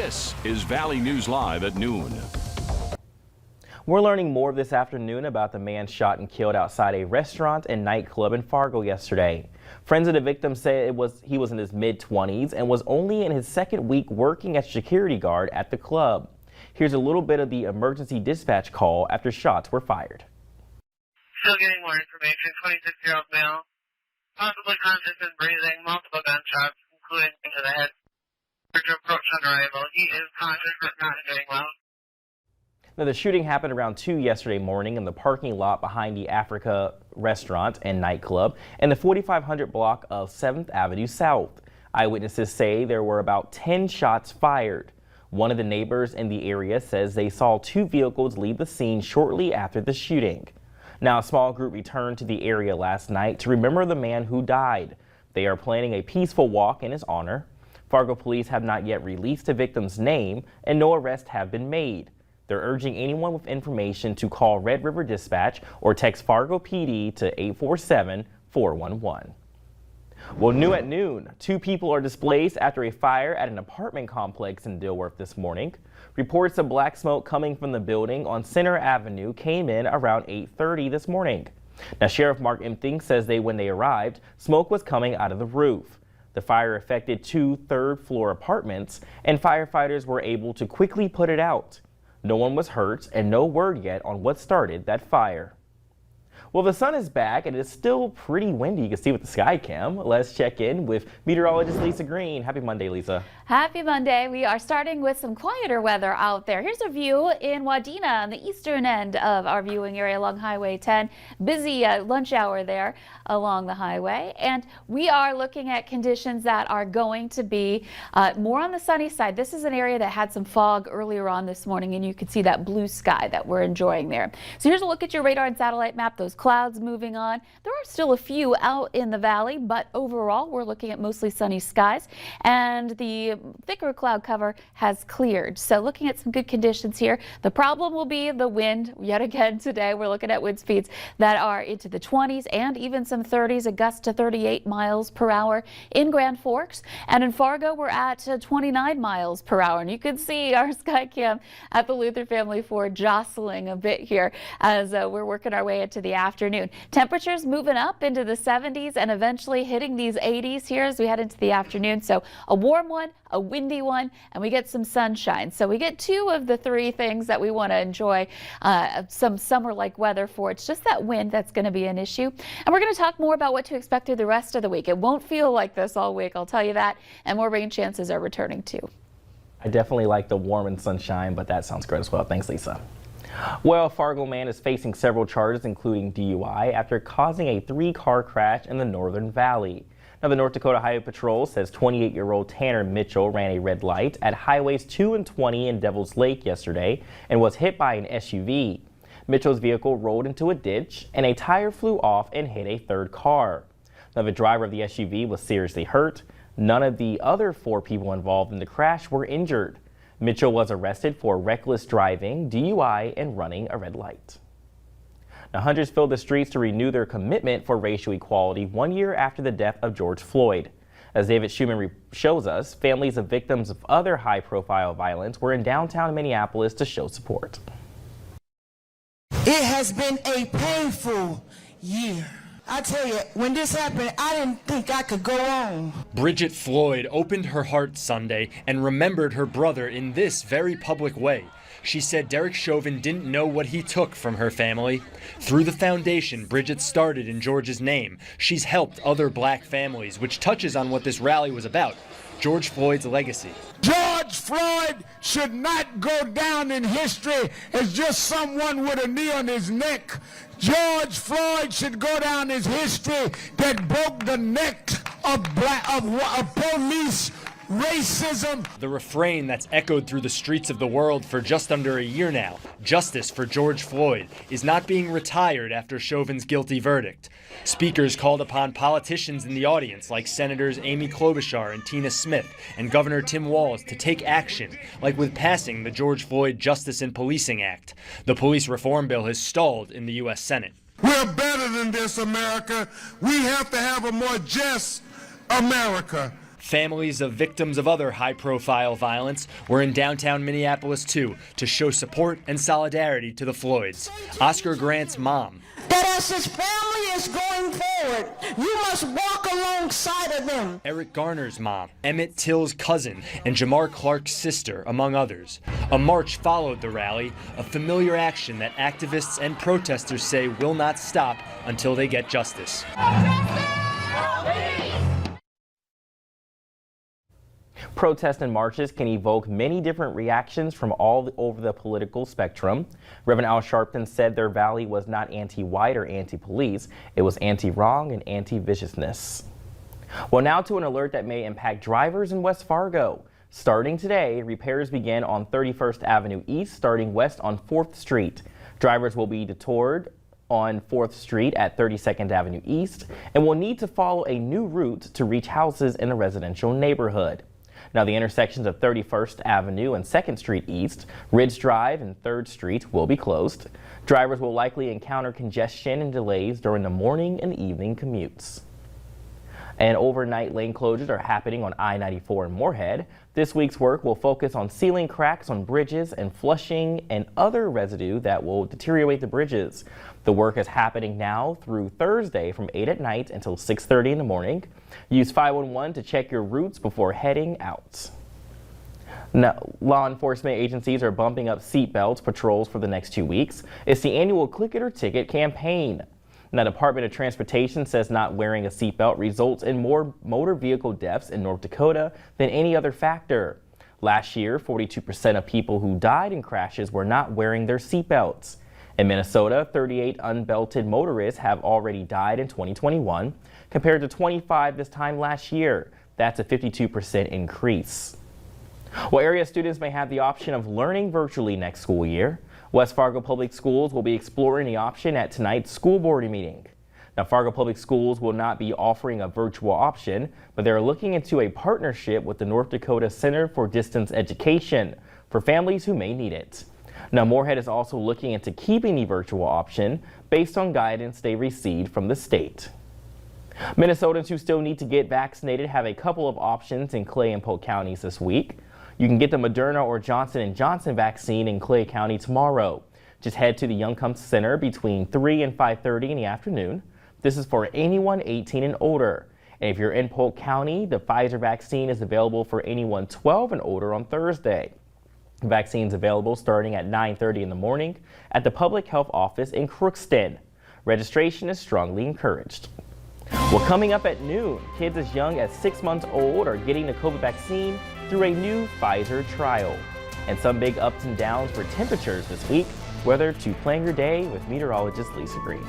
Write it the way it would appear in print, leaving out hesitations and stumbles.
This is Valley News Live at noon. We're learning more this afternoon about the man shot and killed outside a restaurant and nightclub in Fargo yesterday. Friends of the victim say he was in his mid-20s and was only in his second week working as security guard at the club. Here's a little bit of the emergency dispatch call after shots were fired. Still getting more information. 26-year-old male, possibly conscious and breathing, multiple gunshots, including to the head. To approach on arrival. He is conscious but not doing well. Now, the shooting happened around 2 yesterday morning in the parking lot behind the Africa restaurant and nightclub in the 4500 block of 7th Avenue South. Eyewitnesses say there were about 10 shots fired. One of the neighbors in the area says they saw 2 vehicles leave the scene shortly after the shooting. Now, a small group returned to the area last night to remember the man who died. They are planning a peaceful walk in his honor. Fargo police have not yet released the victim's name and no arrests have been made. They're urging anyone with information to call Red River Dispatch or text Fargo PD to 847-411. Well, new at noon, 2 people are displaced after a fire at an apartment complex in Dilworth this morning. Reports of black smoke coming from the building on Center Avenue came in around 8:30 this morning. Now, Sheriff Mark Empting says when they arrived, smoke was coming out of the roof. The fire affected 2 third-floor apartments, and firefighters were able to quickly put it out. No one was hurt, and no word yet on what started that fire. Well, the sun is back, and it is still pretty windy. You can see with the sky cam. Let's check in with meteorologist Lisa Green. Happy Monday, Lisa. Happy Monday. We are starting with some quieter weather out there. Here's a view in Wadena on the eastern end of our viewing area along Highway 10. Busy lunch hour there along the highway. And we are looking at conditions that are going to be more on the sunny side. This is an area that had some fog earlier on this morning, and you can see that blue sky that we're enjoying there. So here's a look at your radar and satellite map. Those clouds moving on. There are still a few out in the valley, but overall we're looking at mostly sunny skies, and the thicker cloud cover has cleared. So looking at some good conditions here. The problem will be the wind. Yet again today we're looking at wind speeds that are into the 20s and even some 30s, a gust to 38 miles per hour in Grand Forks, and in Fargo we're at 29 miles per hour. And you can see our sky cam at the Luther Family Ford jostling a bit here as we're working our way into the afternoon. Temperatures moving up into the 70s and eventually hitting these 80s here as we head into the afternoon. So a warm one, a windy one, and we get some sunshine. So we get 2 of the 3 things that we want to enjoy some summer-like weather for. It's just that wind that's going to be an issue. And we're going to talk more about what to expect through the rest of the week. It won't feel like this all week, I'll tell you that. And more rain chances are returning too. I definitely like the warm and sunshine, but that sounds great as well. Thanks, Lisa. Well, a Fargo man is facing several charges, including DUI, after causing a 3-car crash in the Northern Valley. Now, the North Dakota Highway Patrol says 28-year-old Tanner Mitchell ran a red light at highways 2 and 20 in Devil's Lake yesterday and was hit by an SUV. Mitchell's vehicle rolled into a ditch and a tire flew off and hit a 3rd car. Now, the driver of the SUV was seriously hurt. None of the other 4 people involved in the crash were injured. Mitchell was arrested for reckless driving, DUI, and running a red light. Now, hunters filled the streets to renew their commitment for racial equality 1 year after the death of George Floyd. As David Schumann shows us, families of victims of other high-profile violence were in downtown Minneapolis to show support. It has been a painful year. I tell you, when this happened, I didn't think I could go on. Bridget Floyd opened her heart Sunday and remembered her brother in this very public way. She said Derek Chauvin didn't know what he took from her family. Through the foundation Bridget started in George's name, she's helped other black families, which touches on what this rally was about, George Floyd's legacy. George Floyd should not go down in history as just someone with a knee on his neck. George Floyd should go down as history that broke the neck of police racism. The refrain that's echoed through the streets of the world for just under a year now, justice for George Floyd, is not being retired after Chauvin's guilty verdict. Speakers called upon politicians in the audience like Senators Amy Klobuchar and Tina Smith and Governor Tim Walz to take action, like with passing the George Floyd Justice in Policing Act. The police reform bill has stalled in the U.S. Senate. We're better than this, America. We have to have a more just America. Families of victims of other high-profile violence were in downtown Minneapolis, too, to show support and solidarity to the Floyds. Oscar Grant's mom. That as his family is going forward, you must walk alongside of them. Eric Garner's mom, Emmett Till's cousin, and Jamar Clark's sister, among others. A march followed the rally, a familiar action that activists and protesters say will not stop until they get justice. Protests and marches can evoke many different reactions from all over the political spectrum. Reverend Al Sharpton said their rally was not anti-white or anti-police. It was anti-wrong and anti-viciousness. Well, now to an alert that may impact drivers in West Fargo. Starting today, repairs begin on 31st Avenue East, starting west on 4th Street. Drivers will be detoured on 4th Street at 32nd Avenue East and will need to follow a new route to reach houses in a residential neighborhood. Now, the intersections of 31st Avenue and 2nd Street East, Ridge Drive, and 3rd Street will be closed. Drivers will likely encounter congestion and delays during the morning and evening commutes. And overnight lane closures are happening on I94 Moorhead. This week's work will focus on sealing cracks on bridges and flushing and other residue that will deteriorate the bridges. The work is happening now through Thursday from 8 at night until 6:30 in the morning. Use 511 to check your routes before heading out. Now, law enforcement agencies are bumping up seatbelt patrols for the next 2 weeks. It's the annual Click It or Ticket campaign. Now, the Department of Transportation says not wearing a seatbelt results in more motor vehicle deaths in North Dakota than any other factor. Last year, 42% of people who died in crashes were not wearing their seatbelts. In Minnesota, 38 unbelted motorists have already died in 2021, compared to 25 this time last year. That's a 52% increase. Well, area students may have the option of learning virtually next school year. West Fargo Public Schools will be exploring the option at tonight's school board meeting. Now, Fargo Public Schools will not be offering a virtual option, but they're looking into a partnership with the North Dakota Center for Distance Education for families who may need it. Now, Moorhead is also looking into keeping the virtual option based on guidance they received from the state. Minnesotans who still need to get vaccinated have a couple of options in Clay and Polk counties this week. You can get the Moderna or Johnson & Johnson vaccine in Clay County tomorrow. Just head to the Young Comps Center between 3 and 5:30 in the afternoon. This is for anyone 18 and older. And if you're in Polk County, the Pfizer vaccine is available for anyone 12 and older on Thursday. The vaccine's available starting at 9:30 in the morning at the Public Health Office in Crookston. Registration is strongly encouraged. Well, coming up at noon, kids as young as 6 months old are getting the COVID vaccine through a new Pfizer trial. And some big ups and downs for temperatures this week. Weather to plan your day with meteorologist Lisa Green.